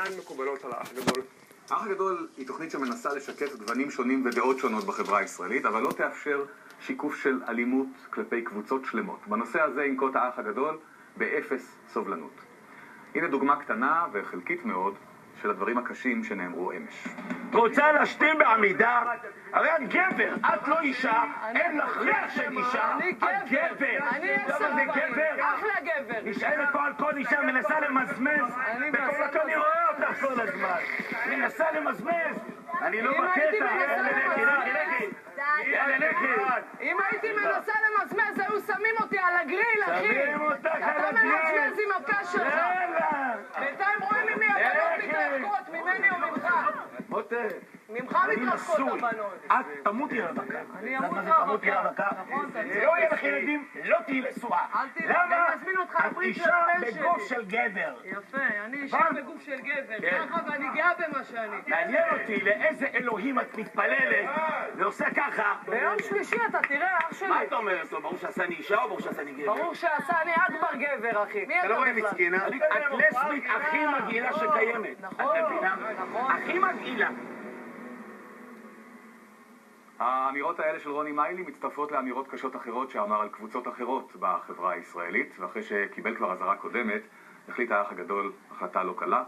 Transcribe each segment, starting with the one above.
אינן מקובלות על האח הגדול. האח הגדול היא תוכנית שמנסה לשקף גוונים שונים ודעות שונות בחברה הישראלית, אבל לא תאפשר שיקוף של אלימות כלפי קבוצות שלמות. בנושא הזה ינקוט האח הגדול באפס סובלנות. הנה דוגמה קטנה וחלקית מאוד של הדברים הקשים שנאמרו אמש. רוצה להשתין בעמידה? הרי את גבר, את לא אישה, אין לך ריח של אישה, את גבר. למה זה גבר? אחלה גבר. נשארת פה על כל אישה, מנסה למזמז, וכל כך אני רואה אותך כל הזמן. מנסה למזמז, אני לא בקטע. אם הייתי מנסה למזמז, היו שמים אותי על הגריל, אחי. שמים אותך על אתה הגריל. מנזמז עם הפה שלך. בינתיים רואים ממי הבנות מתרחקות, ממני או ממך. מוטה, ממך אני מתרחקות נשוי. הבנות. את תמותי רווקה. אני אמות למה זה תמותי רווקה? נכון, אתה לא יהיה לך ילדים, לא תהיי נשואה. אל תראה, למה? אני מזמין אותך את לברית של אישה הבן שלי. בגוף של גבר. יפה, אני אישה בגוף של גבר. כן. ככה ואני גאה במה שאני. מעניין אותי לאיזה אלוהים את מתפללת ועושה ככה. ביום שלישי אתה תראה, אח שלי. מה את אומרת לו? ברור שעשה אני אישה או ברור שעשה אני גבר? ברור שעשה אני אכבר גבר, אחי. מי אתה בכלל? מסכינה? את לסבית הכי מגעילה שקיימת. נכון, את מבינה? נכון. הכי מגעילה. האמירות האלה של רוני מיילי מצטרפות לאמירות קשות אחרות שאמר על קבוצות אחרות בחברה הישראלית, ואחרי שקיבל כבר אזהרה קודמת, החליט האח הגדול החלטה לא קלה.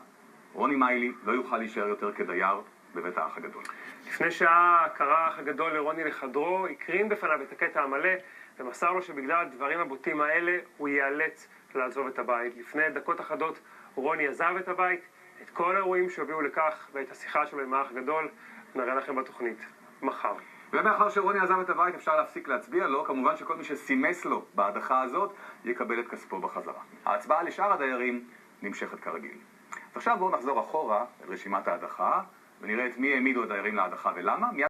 רוני מיילי לא יוכל להישאר יותר כדייר בבית האח הגדול. לפני שעה קרא האח הגדול לרוני לחדרו, הקרין בפניו את הקטע המלא, ומסר לו שבגלל הדברים הבוטים האלה הוא ייאלץ לעזוב את הבית. לפני דקות אחדות רוני עזב את הבית. את כל האירועים שהביאו לכך ואת השיחה שלו עם האח הגדול נראה לכם בתוכנית מחר. ומאחר שרוני עזב את הבית אפשר להפסיק להצביע לו, כמובן שכל מי שסימס לו בהדחה הזאת יקבל את כספו בחזרה. ההצבעה לשאר הדיירים נמשכת כרגיל. אז עכשיו בואו נחזור אחורה את רשימת ההדחה ונראה את מי העמידו הדיירים להדחה ולמה.